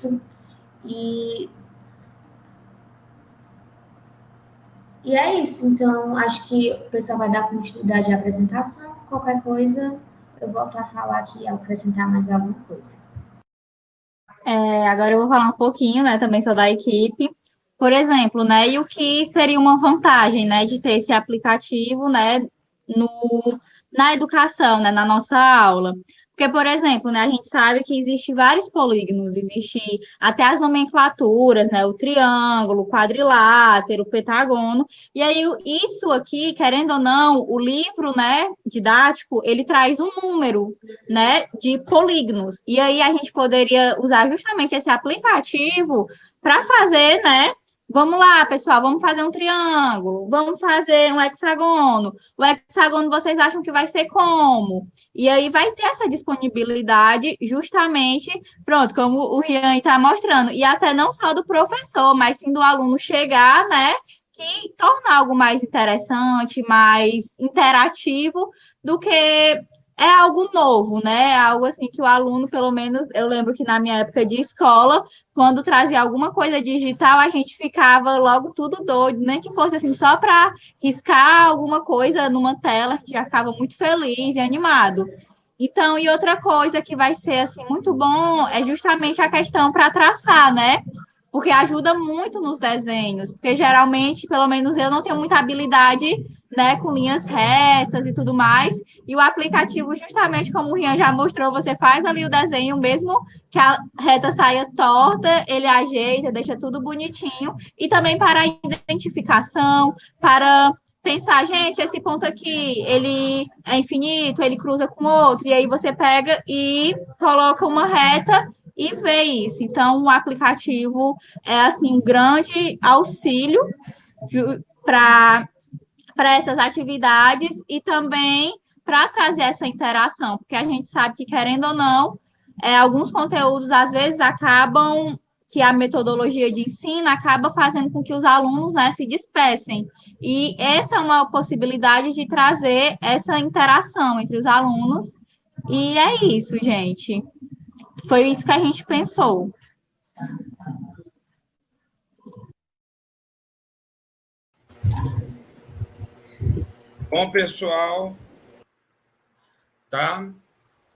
isso. E, e é isso. Então, acho que o pessoal vai dar continuidade à apresentação. Qualquer coisa, eu volto a falar aqui, acrescentar mais alguma coisa. Agora eu vou falar um pouquinho, né, também sou da equipe. Por exemplo, né, e o que seria uma vantagem, né, de ter esse aplicativo, né, na educação, né, na nossa aula. Porque, por exemplo, né, a gente sabe que existe vários polígonos, existe até as nomenclaturas, né, o triângulo, o quadrilátero, o pentágono. E aí, isso aqui, querendo ou não, o livro, né, didático, ele traz um número, né, de polígonos. E aí a gente poderia usar justamente esse aplicativo para fazer, né? Vamos lá, pessoal, vamos fazer um triângulo, vamos fazer um hexágono. O hexágono vocês acham que vai ser como? E aí vai ter essa disponibilidade justamente, pronto, como o Rian está mostrando. E até não só do professor, mas sim do aluno chegar, né? Que torna algo mais interessante, mais interativo do que é algo novo, né? É algo assim que o aluno, pelo menos, eu lembro que na minha época de escola, quando trazia alguma coisa digital, a gente ficava logo tudo doido, nem que fosse assim só para riscar alguma coisa numa tela, a gente já ficava muito feliz e animado. Então, e outra coisa que vai ser assim muito bom é justamente a questão para traçar, né? Porque ajuda muito nos desenhos, porque geralmente, pelo menos eu não tenho muita habilidade, né, com linhas retas e tudo mais, e o aplicativo, justamente como o Rian já mostrou, você faz ali o desenho, mesmo que a reta saia torta, ele ajeita, deixa tudo bonitinho, e também para a identificação, para pensar, gente, esse ponto aqui, ele é infinito, ele cruza com outro, e aí você pega e coloca uma reta e vê isso. Então, o aplicativo é assim um grande auxílio para essas atividades e também para trazer essa interação, porque a gente sabe que, querendo ou não, alguns conteúdos às vezes acabam que a metodologia de ensino acaba fazendo com que os alunos, né, se dispersem. E essa é uma possibilidade de trazer essa interação entre os alunos. E é isso, gente. Foi isso que a gente pensou. Bom, pessoal, tá?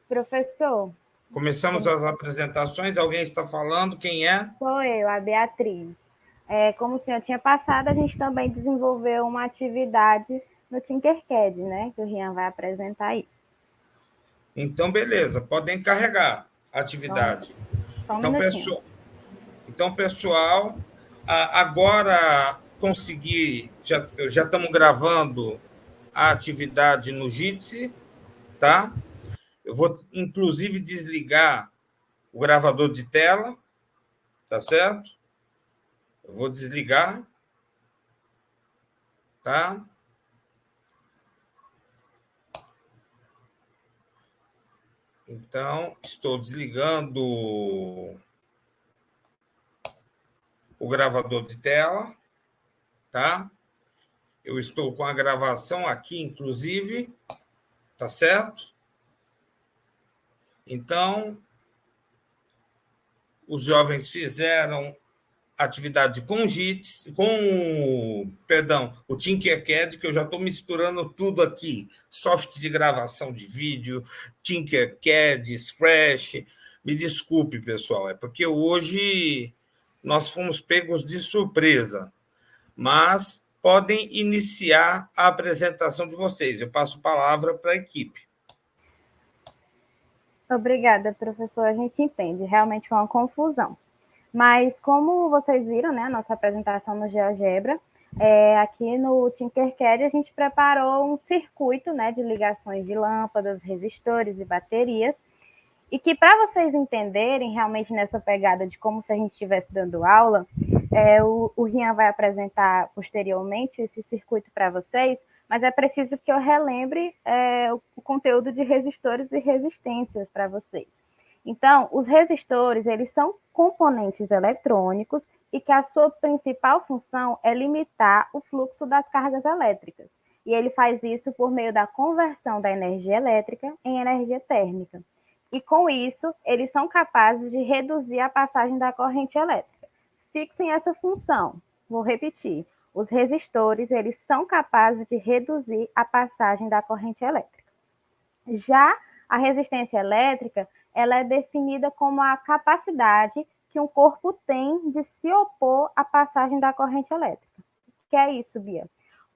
Professor, Começamos as apresentações. Alguém está falando? Quem é? sou eu, a Beatriz. Como o senhor tinha passado, a gente também desenvolveu uma atividade no Tinkercad, né? Que o Rian vai apresentar aí. Então, beleza, podem carregar a atividade. Só um Então, minutinho. pessoal, agora consegui, já estamos gravando a atividade no Jitsi, tá? Eu vou, inclusive, desligar o gravador de tela, tá certo? Eu vou desligar, tá? Então, estou desligando o gravador de tela, tá? Eu estou com a gravação aqui, inclusive, tá certo? Então, os jovens fizeram atividade com JITS, o Tinkercad, que eu já estou misturando tudo aqui, software de gravação de vídeo, Tinkercad, Scratch. Me desculpe, pessoal, é porque hoje nós fomos pegos de surpresa, mas podem iniciar a apresentação de vocês. Eu passo a palavra para a equipe. Obrigada, professor. A gente entende, realmente foi uma confusão. Mas como vocês viram, né, a nossa apresentação no GeoGebra, aqui no Tinkercad a gente preparou um circuito, né, de ligações de lâmpadas, resistores e baterias, e que para vocês entenderem realmente nessa pegada de como se a gente estivesse dando aula, o Rian vai apresentar posteriormente esse circuito para vocês, mas é preciso que eu relembre o conteúdo de resistores e resistências para vocês. Então, os resistores, eles são componentes eletrônicos e que a sua principal função é limitar o fluxo das cargas elétricas. E ele faz isso por meio da conversão da energia elétrica em energia térmica. e com isso, eles são capazes de reduzir a passagem da corrente elétrica. Fixem essa função. Vou repetir. Os resistores, eles são capazes de reduzir a passagem da corrente elétrica. Já a resistência elétrica, ela é definida como a capacidade que um corpo tem de se opor à passagem da corrente elétrica. O que é isso, Bia?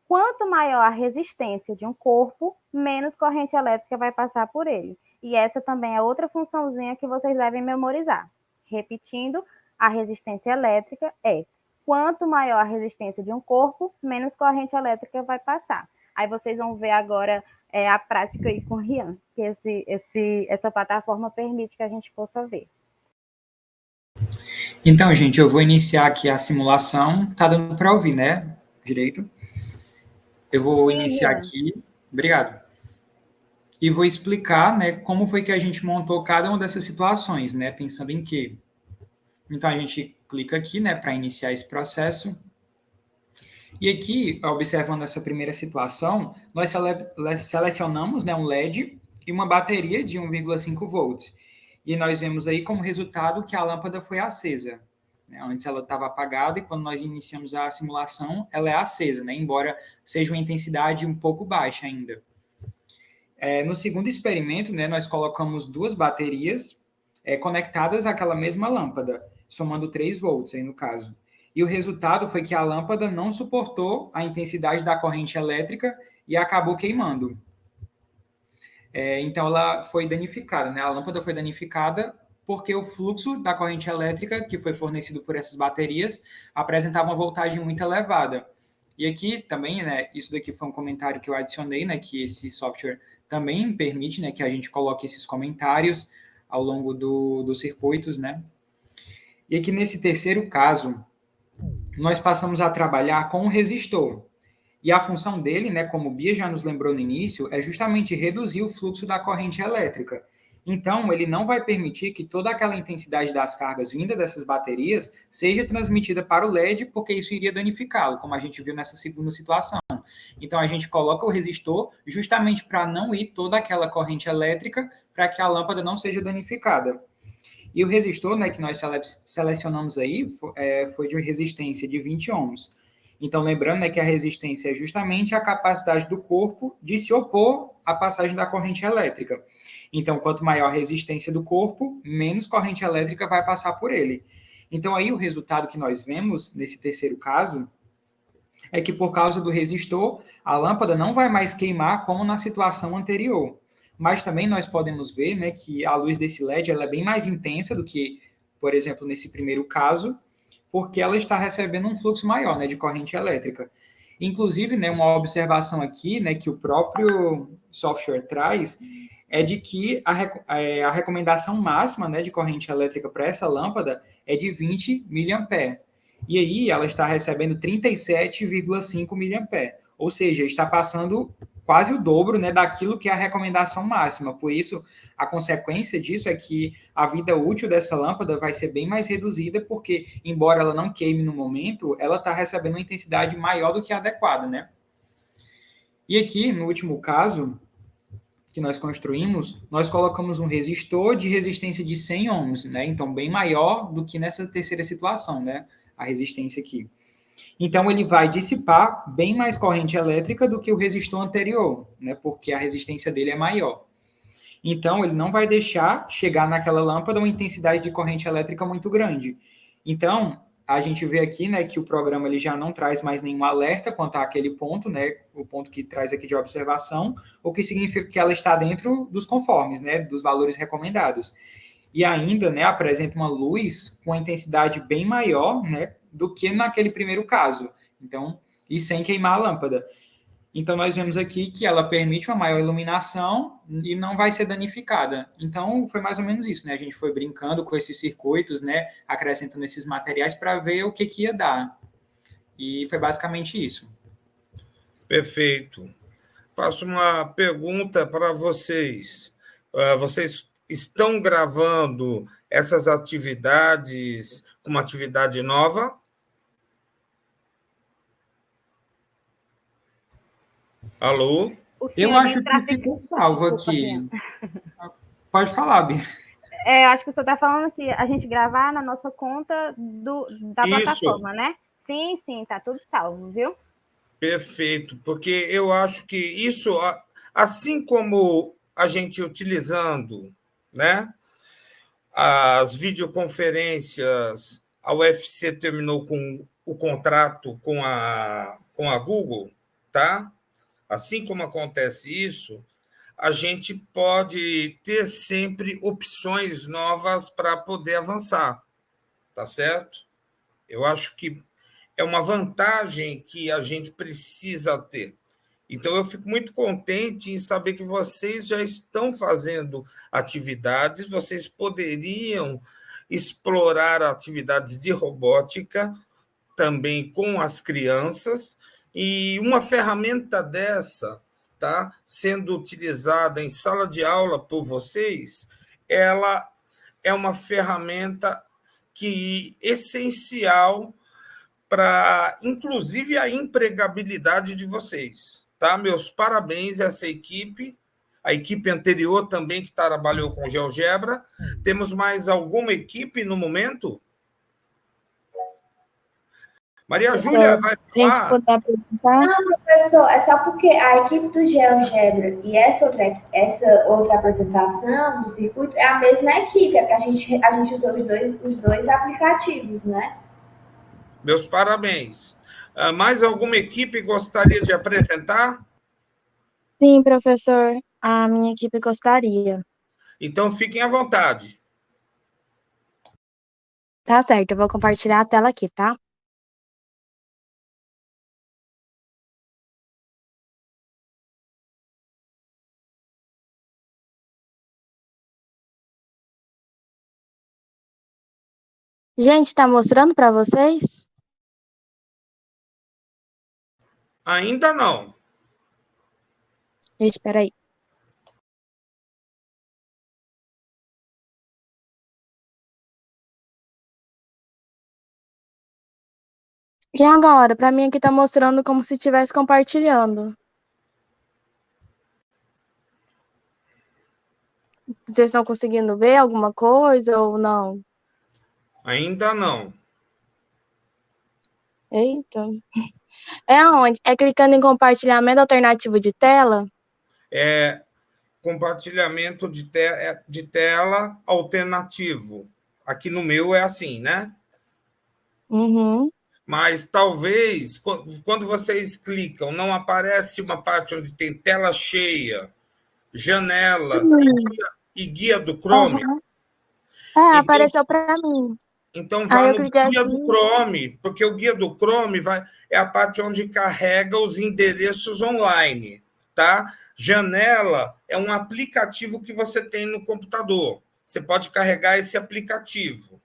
Quanto maior a resistência de um corpo, menos corrente elétrica vai passar por ele. E essa também é outra funçãozinha que vocês devem memorizar. Repetindo, a resistência elétrica é quanto maior a resistência de um corpo, menos corrente elétrica vai passar. Aí vocês vão ver agora a prática aí com o Rian, que essa plataforma permite que a gente possa ver. Então, gente, eu vou iniciar aqui a simulação. Tá dando para ouvir, né? Direito? Eu vou iniciar aqui. Obrigado. E vou explicar, né, como foi que a gente montou cada uma dessas situações, né? Pensando em quê? Então, a gente clica aqui, né, para iniciar esse processo. E aqui, observando essa primeira situação, nós selecionamos, né, um LED e uma bateria de 1,5 volts. E nós vemos aí como resultado que a lâmpada foi acesa. Antes ela estava apagada e quando nós iniciamos a simulação, ela é acesa, né, embora seja uma intensidade um pouco baixa ainda. No segundo experimento, né, nós colocamos duas baterias conectadas àquela mesma lâmpada, somando 3 volts aí no caso. E o resultado foi que a lâmpada não suportou a intensidade da corrente elétrica e acabou queimando. Então, ela foi danificada, né? A lâmpada foi danificada porque o fluxo da corrente elétrica que foi fornecido por essas baterias apresentava uma voltagem muito elevada. E aqui também, né, isso daqui foi um comentário que eu adicionei, né, que esse software também permite, né, que a gente coloque esses comentários ao longo dos circuitos, né? E aqui nesse terceiro caso, nós passamos a trabalhar com um resistor. E a função dele, né, como o Bia já nos lembrou no início, é justamente reduzir o fluxo da corrente elétrica. Então, ele não vai permitir que toda aquela intensidade das cargas vinda dessas baterias seja transmitida para o LED, porque isso iria danificá-lo, como a gente viu nessa segunda situação. Então, a gente coloca o resistor justamente para não ir toda aquela corrente elétrica, para que a lâmpada não seja danificada. E o resistor, né, que nós selecionamos aí foi de resistência de 20 ohms. Então, lembrando, né, que a resistência é justamente a capacidade do corpo de se opor à passagem da corrente elétrica. Então, quanto maior a resistência do corpo, menos corrente elétrica vai passar por ele. Então, aí o resultado que nós vemos nesse terceiro caso é que por causa do resistor, a lâmpada não vai mais queimar como na situação anterior. Mas também nós podemos ver, né, que a luz desse LED ela é bem mais intensa do que, por exemplo, nesse primeiro caso, porque ela está recebendo um fluxo maior, né, de corrente elétrica. Inclusive, né, uma observação aqui, né, que o próprio software traz, é de que a recomendação máxima, né, de corrente elétrica para essa lâmpada é de 20 mA. E aí ela está recebendo 37,5 mA. Ou seja, está passando quase o dobro, né, daquilo que é a recomendação máxima. Por isso, a consequência disso é que a vida útil dessa lâmpada vai ser bem mais reduzida, porque, embora ela não queime no momento, ela está recebendo uma intensidade maior do que a adequada, né? E aqui, no último caso que nós construímos, nós colocamos um resistor de resistência de 100 ohms, né? Então, bem maior do que nessa terceira situação, né? A resistência aqui. Então, ele vai dissipar bem mais corrente elétrica do que o resistor anterior, né? Porque a resistência dele é maior. Então, ele não vai deixar chegar naquela lâmpada uma intensidade de corrente elétrica muito grande. Então, a gente vê aqui, né, que o programa ele já não traz mais nenhum alerta quanto àquele ponto, né, o ponto que traz aqui de observação, o que significa que ela está dentro dos conformes, né, dos valores recomendados. E ainda, né, apresenta uma luz com intensidade bem maior, né, do que naquele primeiro caso. Então, e sem queimar a lâmpada. Então, nós vemos aqui que ela permite uma maior iluminação e não vai ser danificada. Então, foi mais ou menos isso, né? A gente foi brincando com esses circuitos, né? Acrescentando esses materiais para ver o que ia dar. E foi basicamente isso. Perfeito. Faço uma pergunta para vocês. Vocês estão gravando essas atividades como uma atividade nova? Alô? Eu acho que ficou salvo aqui. Pode falar, Bia. Acho que você está falando que a gente gravar na nossa conta da plataforma, né? Sim, tá tudo salvo, viu? Perfeito, porque eu acho que isso, assim como a gente utilizando, né, as videoconferências, a UFC terminou com o contrato com a Google, tá? Assim como acontece isso, a gente pode ter sempre opções novas para poder avançar, tá certo? Eu acho que é uma vantagem que a gente precisa ter. Então, eu fico muito contente em saber que vocês já estão fazendo atividades, vocês poderiam explorar atividades de robótica também com as crianças, e uma ferramenta dessa, tá, sendo utilizada em sala de aula por vocês, ela é uma ferramenta que é essencial para, inclusive, a empregabilidade de vocês. Tá? Meus parabéns a essa equipe, a equipe anterior também que trabalhou com GeoGebra. Temos mais alguma equipe no momento? Maria Júlia vai falar? Não, professor, é só porque a equipe do GeoGebra e essa outra apresentação do circuito é a mesma equipe, é porque a gente usou os dois aplicativos, né? Meus parabéns. Mais alguma equipe gostaria de apresentar? Sim, professor, a minha equipe gostaria. Então, fiquem à vontade. Tá certo, eu vou compartilhar a tela aqui, tá? Gente, tá mostrando para vocês? Ainda não. Gente, espera aí. E agora? Para mim aqui tá mostrando como se estivesse compartilhando. Vocês estão conseguindo ver alguma coisa ou não? Ainda não. Eita. É aonde? É clicando em compartilhamento alternativo de tela? É compartilhamento de tela alternativo. Aqui no meu é assim, né? Uhum. Mas talvez, quando vocês clicam, não aparece uma parte onde tem tela cheia, janela e guia do Chrome? Uhum. Então, Apareceu para mim. então Aí vá eu no cliquei guia aqui. do Chrome, porque o guia do Chrome é a parte onde carrega os endereços online, tá? Janela é um aplicativo que você tem no computador. Você pode carregar esse aplicativo.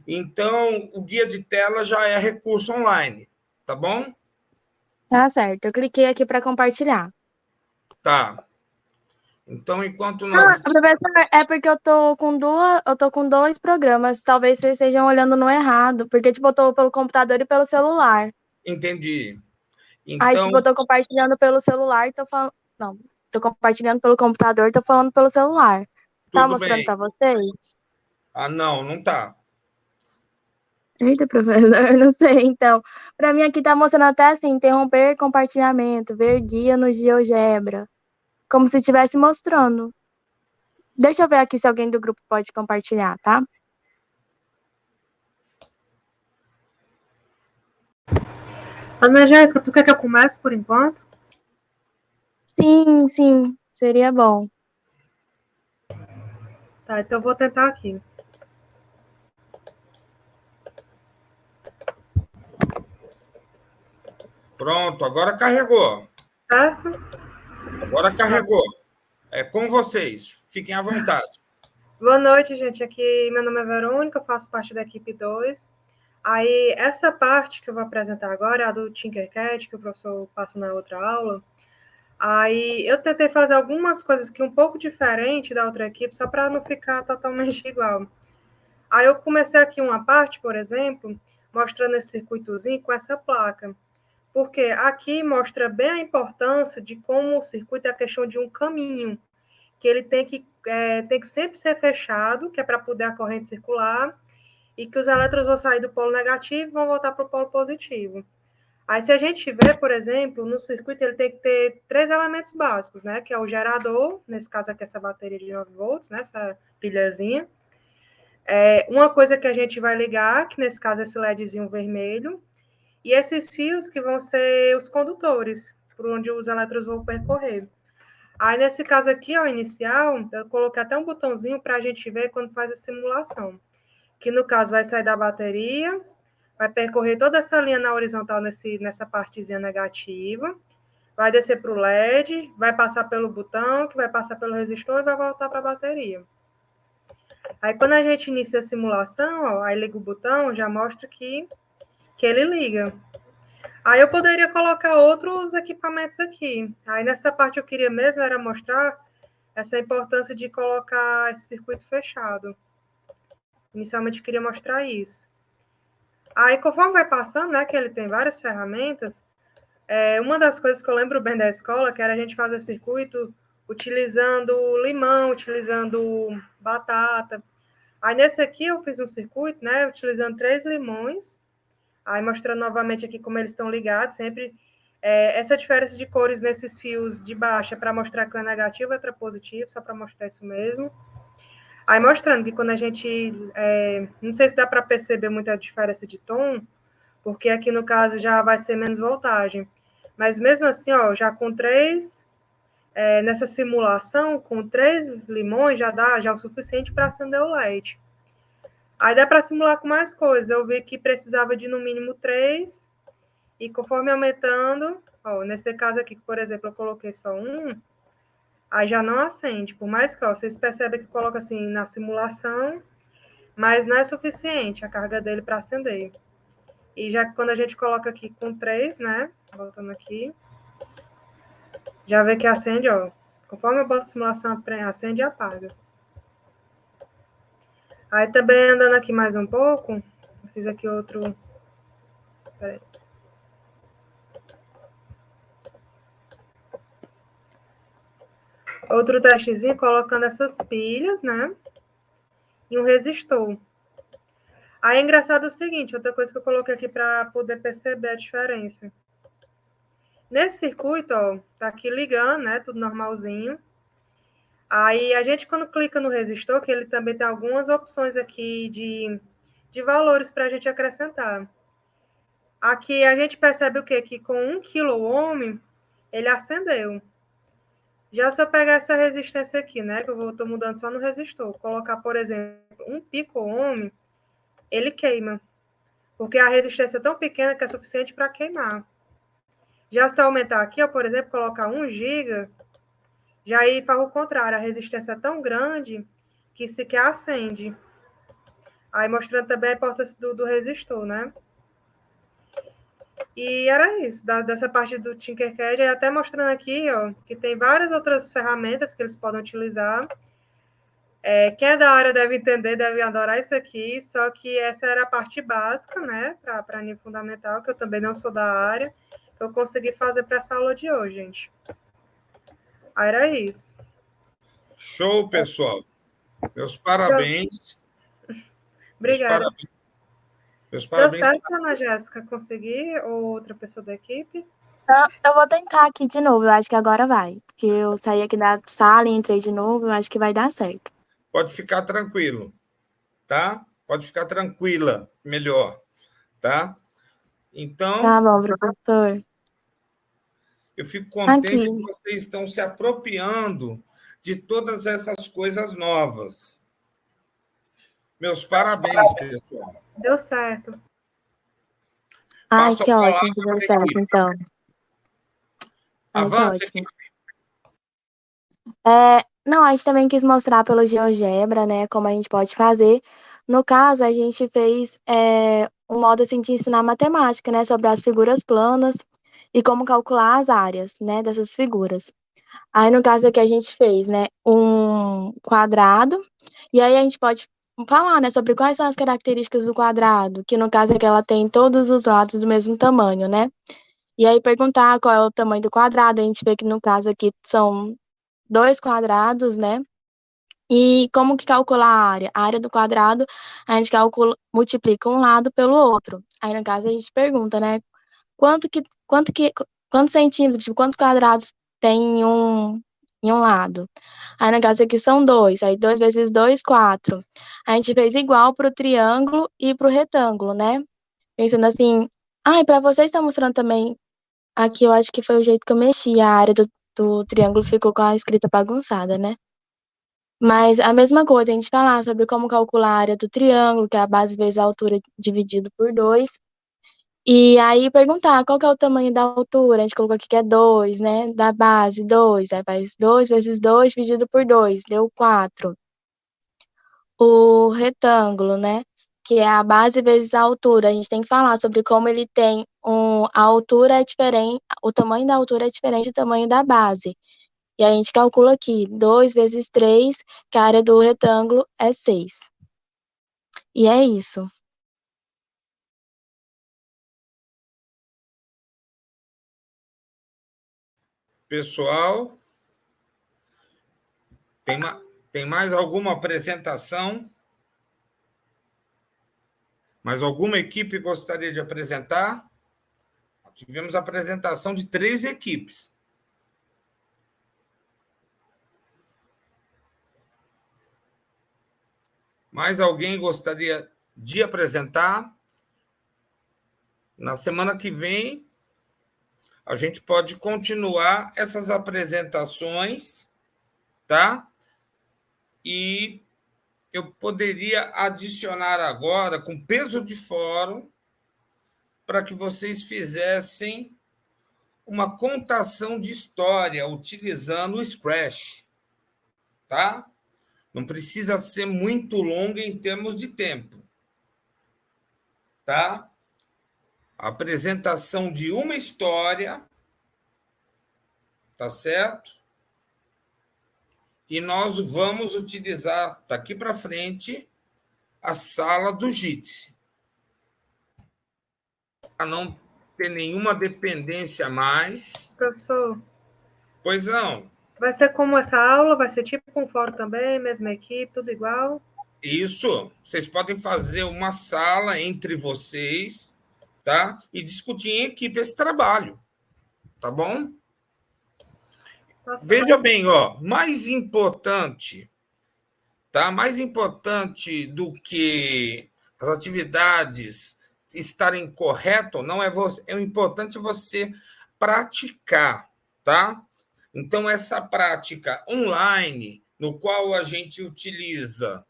Então, o guia de tela já é recurso online, tá bom? Tá certo, eu cliquei aqui para compartilhar. Tá. Então, enquanto nós... Professor, é porque eu tô com dois programas, talvez vocês estejam olhando no errado, porque, tipo, eu tô pelo computador e pelo celular. Entendi. Aí, Então, tipo, eu tô compartilhando pelo celular e tô falando... Não, tô compartilhando pelo computador e tô falando pelo celular. Tá tudo mostrando bem. pra vocês? Ah, não tá. Eita, professor, eu não sei, então. Pra mim aqui tá mostrando até assim, interromper compartilhamento, ver guia no GeoGebra. Como se estivesse mostrando. Deixa eu ver aqui se alguém do grupo pode compartilhar, tá? Ana Jéssica, tu quer que eu comece por enquanto? Sim, seria bom. Tá, então eu vou tentar aqui. Pronto, agora carregou. Certo? Agora carregou. É com vocês. Fiquem à vontade. Boa noite, gente. Aqui, meu nome é Verônica, eu faço parte da equipe 2. Aí, essa parte que eu vou apresentar agora é a do Tinkercad, que o professor passa na outra aula. Aí, eu tentei fazer algumas coisas aqui um pouco diferente da outra equipe, só para não ficar totalmente igual. Aí, eu comecei aqui uma parte, por exemplo, mostrando esse circuitozinho com essa placa. Porque aqui mostra bem a importância de como o circuito é a questão de um caminho. que ele tem que sempre ser fechado, que é para poder a corrente circular, e que os elétrons vão sair do polo negativo e vão voltar para o polo positivo. Aí, se a gente vê, por exemplo, no circuito, ele tem que ter 3 elementos básicos, né? Que é o gerador, nesse caso aqui, essa bateria de 9 volts, né? Essa pilhazinha. Uma coisa que a gente vai ligar, que nesse caso é esse LEDzinho vermelho, e esses fios que vão ser os condutores, por onde os elétrons vão percorrer. Aí, nesse caso aqui, ó, inicial, eu coloquei até um botãozinho para a gente ver quando faz a simulação. Que, no caso, vai sair da bateria, vai percorrer toda essa linha na horizontal nessa partezinha negativa, vai descer para o LED, vai passar pelo botão, que vai passar pelo resistor e vai voltar para a bateria. Aí, quando a gente inicia a simulação, ó, aí liga o botão, já mostra que ele liga. Aí eu poderia colocar outros equipamentos aqui. Aí nessa parte eu queria mesmo era mostrar essa importância de colocar esse circuito fechado. Inicialmente eu queria mostrar isso. Aí conforme vai passando, né, que ele tem várias ferramentas, uma das coisas que eu lembro bem da escola, que era a gente fazer circuito utilizando limão, utilizando batata. Aí nesse aqui eu fiz um circuito, né, utilizando 3 limões. Aí mostrando novamente aqui como eles estão ligados, sempre essa diferença de cores nesses fios de baixo é para mostrar que um é negativo e outro é positivo, só para mostrar isso mesmo. Aí mostrando que quando a gente, não sei se dá para perceber muita diferença de tom, porque aqui no caso já vai ser menos voltagem, mas mesmo assim, ó, já com 3, nessa simulação, com 3 limões já dá já o suficiente para acender o LED. Aí dá para simular com mais coisas. Eu vi que precisava de no mínimo 3, e conforme aumentando, ó, nesse caso aqui, por exemplo, eu coloquei só 1, aí já não acende. Por mais que, ó, vocês percebem que coloca assim na simulação, mas não é suficiente a carga dele para acender. E já que quando a gente coloca aqui com 3, né, voltando aqui, já vê que acende, ó. Conforme eu boto a simulação, acende e apaga. Aí também andando aqui mais um pouco, eu fiz aqui outro. Peraí. Outro testezinho colocando essas pilhas, né? E um resistor. Aí é engraçado o seguinte, outra coisa que eu coloquei aqui para poder perceber a diferença. Nesse circuito, ó, tá aqui ligando, né? Tudo normalzinho. Aí a gente, quando clica no resistor, que ele também tem algumas opções aqui de valores para a gente acrescentar. Aqui a gente percebe o quê? Que com 1 kΩ ele acendeu. Já se eu pegar essa resistência aqui, né? Que eu estou mudando só no resistor, colocar, por exemplo, 1 pico-ohm, ele queima. Porque a resistência é tão pequena que é suficiente para queimar. Já se eu aumentar aqui, ó, por exemplo, colocar 1 giga, já aí faz o contrário, a resistência é tão grande que sequer acende. Aí mostrando também a importância do resistor, né? E era isso, dessa parte do Tinkercad, até mostrando aqui, ó, que tem várias outras ferramentas que eles podem utilizar. Quem é da área deve entender, deve adorar isso aqui, só que essa era a parte básica, né, para nível fundamental, que eu também não sou da área, que eu consegui fazer para essa aula de hoje, gente. Aí era isso. Show, pessoal. Meus parabéns. Obrigada. Meus Deu parabéns. certo, Ana Jéssica, conseguir? Ou outra pessoa da equipe? Eu vou tentar aqui de novo, eu acho que agora vai. Porque eu saí aqui da sala e entrei de novo, eu acho que vai dar certo. Pode ficar tranquilo, tá? Pode ficar tranquila, melhor, tá? Então, Tá bom, professor. eu fico contente Aqui. que vocês estão se apropriando de todas essas coisas novas. Meus parabéns, pessoal. Deu certo. Ai, Passo a que palavra ótimo que deu para a certo, equipe. então. Ai, que Avance, ótimo. equipe. Não, a gente também quis mostrar pelo GeoGebra, né, como a gente pode fazer. No caso, a gente fez um modo assim de ensinar matemática, né, sobre as figuras planas e como calcular as áreas, né, dessas figuras. Aí, no caso aqui, a gente fez, né, um quadrado, e aí a gente pode falar, né, sobre quais são as características do quadrado, que no caso é que ela tem todos os lados do mesmo tamanho, né? E aí perguntar qual é o tamanho do quadrado, a gente vê que no caso aqui são dois quadrados, né? E como que calcula a área? A área do quadrado, a gente multiplica um lado pelo outro. Aí, no caso, a gente pergunta, né? Quantos centímetros, tipo, quantos quadrados tem em um lado? Aí, no caso aqui são 2. Aí, 2 vezes 2, 4. A gente fez igual para o triângulo e para o retângulo, né? Pensando assim. Ah, e para vocês está mostrando também. Aqui eu acho que foi o jeito que eu mexi. A área do triângulo ficou com a escrita bagunçada, né? Mas a mesma coisa, a gente falar sobre como calcular a área do triângulo, que é a base vezes a altura dividido por 2. E aí perguntar qual que é o tamanho da altura. A gente colocou aqui que é 2, né? Da base, 2. Aí faz 2 vezes 2 dividido por 2, deu 4. O retângulo, né? Que é a base vezes a altura. A gente tem que falar sobre como ele tem a altura é diferente, o tamanho da altura é diferente do tamanho da base. E aí a gente calcula aqui, 2 vezes 3, que a área do retângulo é 6. E é isso. Pessoal, tem mais alguma apresentação? Mais alguma equipe gostaria de apresentar? Tivemos a apresentação de 3 equipes. Mais alguém gostaria de apresentar? Na semana que vem, a gente pode continuar essas apresentações, tá? E eu poderia adicionar agora, com peso de fórum, para que vocês fizessem uma contação de história utilizando o Scratch, tá? Não precisa ser muito longa em termos de tempo, tá? A apresentação de uma história, tá certo? E nós vamos utilizar, daqui para frente, a sala do JITSE. Para não ter nenhuma dependência a mais. Professor, Pois não. vai ser como essa aula? Vai ser tipo um fórum também, mesma equipe, tudo igual? Isso. Vocês podem fazer uma sala entre vocês, tá? E discutir em equipe esse trabalho. Tá bom? Nossa, Veja bem, ó, mais importante, tá? Mais importante do que as atividades estarem corretas, não é você, é importante você praticar, tá? Então, essa prática online, no qual a gente utiliza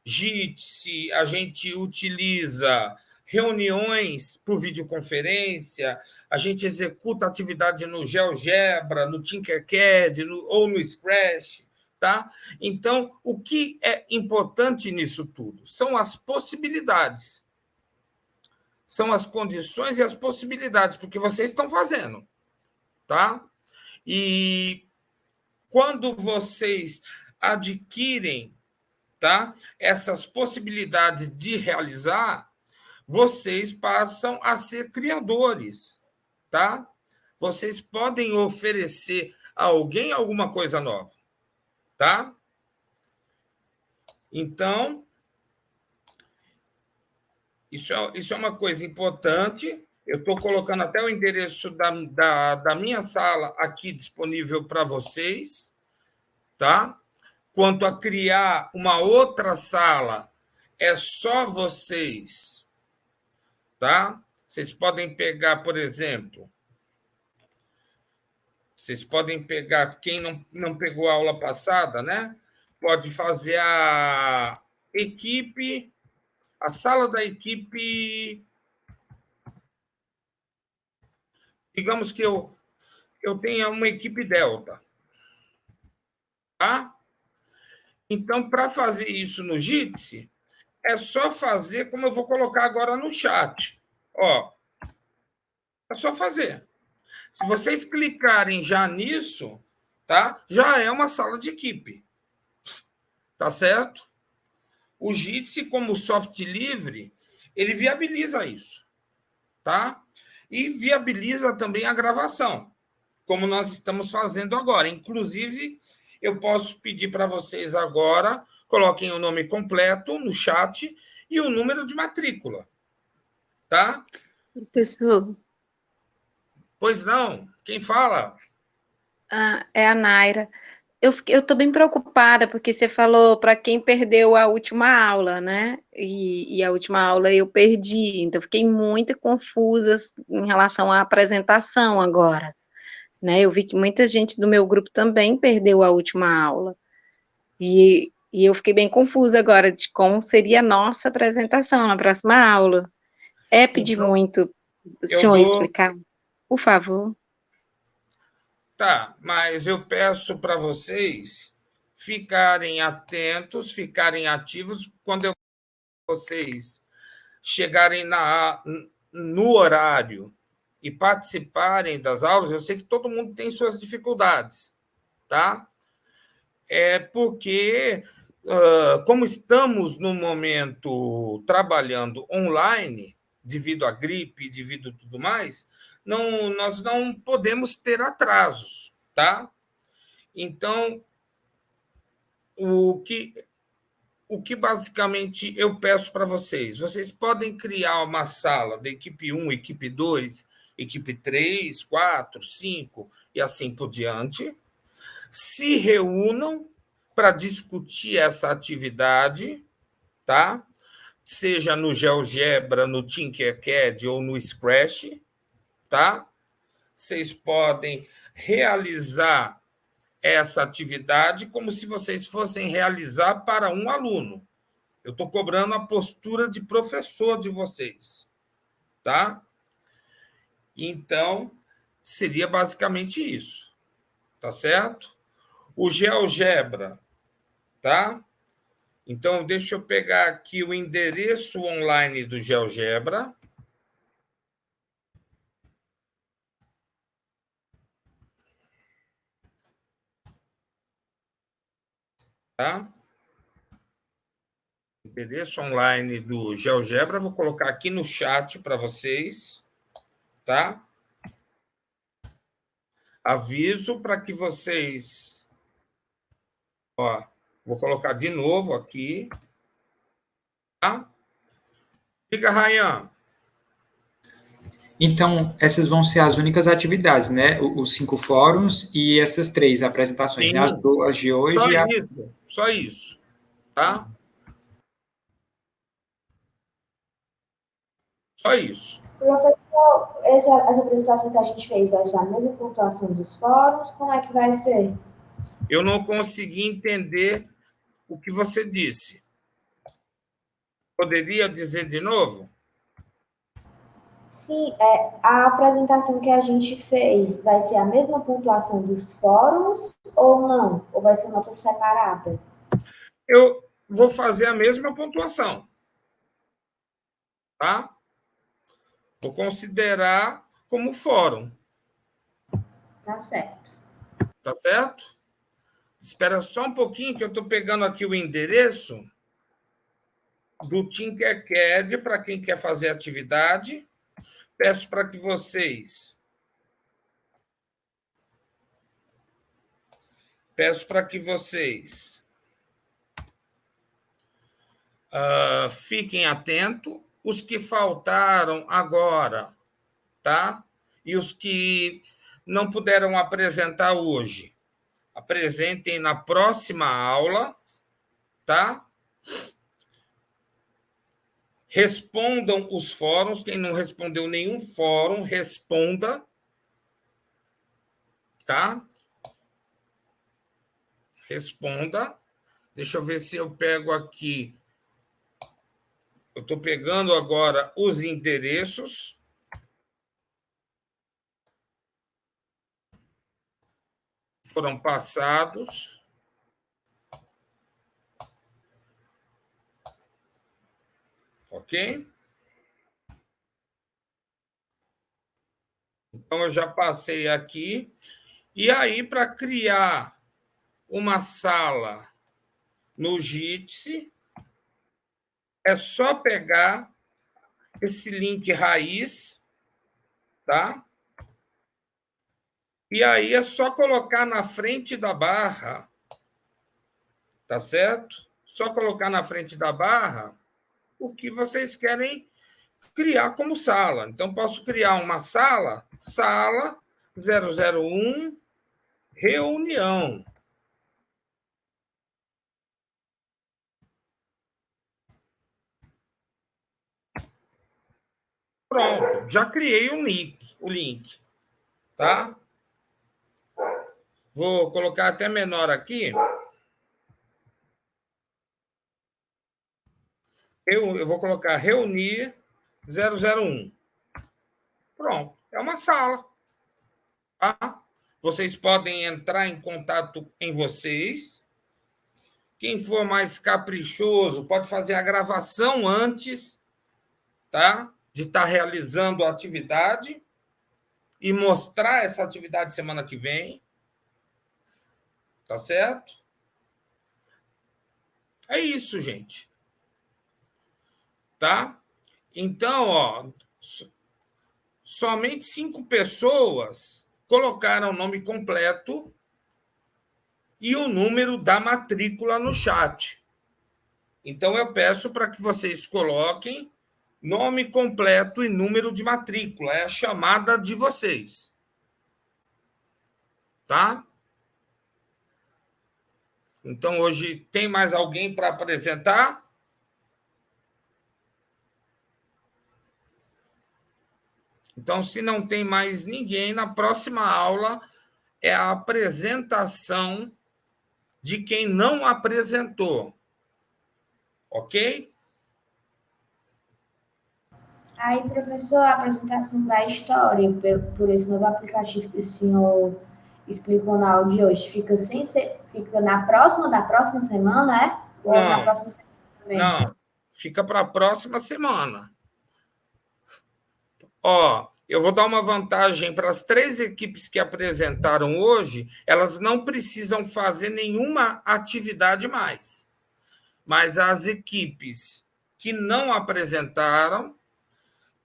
Jitsi, a gente utiliza reuniões por videoconferência, a gente executa atividade no GeoGebra, no Tinkercad ou no Scratch, tá? Então, o que é importante nisso tudo? São as possibilidades. São as condições e as possibilidades, porque vocês estão fazendo, tá? E quando vocês adquirem, tá, essas possibilidades de realizar, vocês passam a ser criadores, tá? Vocês podem oferecer a alguém alguma coisa nova, tá? Então, isso é uma coisa importante. Eu estou colocando até o endereço da minha sala aqui disponível para vocês, tá? Quanto a criar uma outra sala, é só vocês, tá? Vocês podem pegar, por exemplo, vocês podem pegar, quem não pegou a aula passada, né? Pode fazer a equipe, a sala da equipe. Digamos que eu tenha uma equipe Delta, tá? Então, para fazer isso no Jitsi, é só fazer como eu vou colocar agora no chat. Ó, é só fazer. Se vocês clicarem já nisso, tá? Já é uma sala de equipe. Tá certo? O Jitsi, como software livre, ele viabiliza isso, tá? E viabiliza também a gravação, como nós estamos fazendo agora. Inclusive, eu posso pedir para vocês agora, coloquem o nome completo no chat e o número de matrícula, tá? Professor, Pois não, quem fala? é a Naira. Eu estou bem preocupada, porque você falou para quem perdeu a última aula, né? E a última aula eu perdi, então fiquei muito confusa em relação à apresentação agora, né? Eu vi que muita gente do meu grupo também perdeu a última aula, e eu fiquei bem confusa agora de como seria a nossa apresentação na próxima aula. É pedir Então, muito o eu senhor dou. explicar, por favor. Tá, mas eu peço para vocês ficarem atentos, ficarem ativos quando vocês chegarem no horário e participarem das aulas. Eu sei que todo mundo tem suas dificuldades, tá? É porque, como estamos no momento trabalhando online, devido à gripe, devido a tudo mais, nós não podemos ter atrasos, tá? Então, o que basicamente eu peço para vocês? Vocês podem criar uma sala da equipe 1, equipe 2, equipe 3, 4, 5 e assim por diante. Se reúnam para discutir essa atividade, tá? Seja no GeoGebra, no Tinkercad ou no Scratch, tá? Vocês podem realizar essa atividade como se vocês fossem realizar para um aluno. Eu estou cobrando a postura de professor de vocês, tá? Então, seria basicamente isso, tá certo? O GeoGebra, tá? Então, deixa eu pegar aqui o endereço online do GeoGebra. Tá? Endereço online do GeoGebra, vou colocar aqui no chat para vocês, tá? Aviso para que vocês... Ó, vou colocar de novo aqui, tá? Diga, Rayan. Então, essas vão ser as únicas atividades, né? Os 5 fóruns e essas 3 apresentações, né? As 2 de hoje Só e a... isso, só isso, tá? Só isso. Professor, essa apresentação que a gente fez vai ser a mesma pontuação dos fóruns? Como é que vai ser? Eu não consegui entender o que você disse. Poderia dizer de novo? Sim, a apresentação que a gente fez vai ser a mesma pontuação dos fóruns ou não? Ou vai ser nota separada? Eu vou fazer a mesma pontuação, tá? Vou considerar como fórum. Tá certo. Tá certo? Espera só um pouquinho que eu estou pegando aqui o endereço do Tinkercad para quem quer fazer atividade. Peço para que vocês fiquem atentos. Os que faltaram agora, tá? E os que não puderam apresentar hoje, apresentem na próxima aula, tá? Respondam os fóruns. Quem não respondeu nenhum fórum, responda, tá? Responda. Deixa eu ver se eu pego aqui. Eu estou pegando agora os endereços. Foram passados. Ok? Então, eu já passei aqui. E aí, para criar uma sala no Jitsi, é só pegar esse link raiz, tá? E aí é só colocar na frente da barra Tá certo? Só colocar na frente da barra o que vocês querem criar como sala. Então, posso criar uma sala 001, reunião. Pronto, já criei o link, tá? Vou colocar até menor aqui. Eu vou colocar reunir 001. Pronto, é uma sala. Tá? Vocês podem entrar em contato em vocês. Quem for mais caprichoso pode fazer a gravação antes, tá? De estar realizando a atividade e mostrar essa atividade semana que vem. Tá certo? É isso, gente. Tá? Então, ó, somente 5 pessoas colocaram o nome completo e o número da matrícula no chat. Então, eu peço para que vocês coloquem nome completo e número de matrícula. É a chamada de vocês. Tá? Então, hoje tem mais alguém para apresentar? Então, se não tem mais ninguém, na próxima aula é a apresentação de quem não apresentou. Ok? Aí, professor, a apresentação da história por esse novo aplicativo que o senhor explicou na aula de hoje, fica na próxima semana, é? Ou na próxima semana também? Não, fica para a próxima semana. Ó, eu vou dar uma vantagem para as 3 equipes que apresentaram hoje, elas não precisam fazer nenhuma atividade mais. Mas as equipes que não apresentaram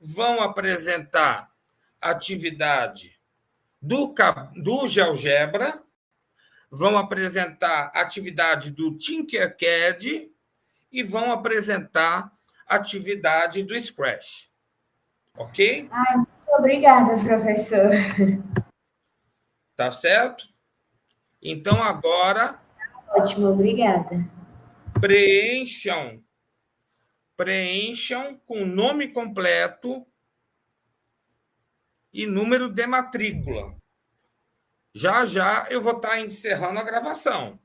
vão apresentar atividade do GeoGebra, vão apresentar atividade do Tinkercad e vão apresentar atividade do Scratch. Ok? Ai, muito obrigada, professor. Tá certo? Então, agora... Ótimo, obrigada. Preencham com nome completo e número de matrícula. Já eu vou estar encerrando a gravação.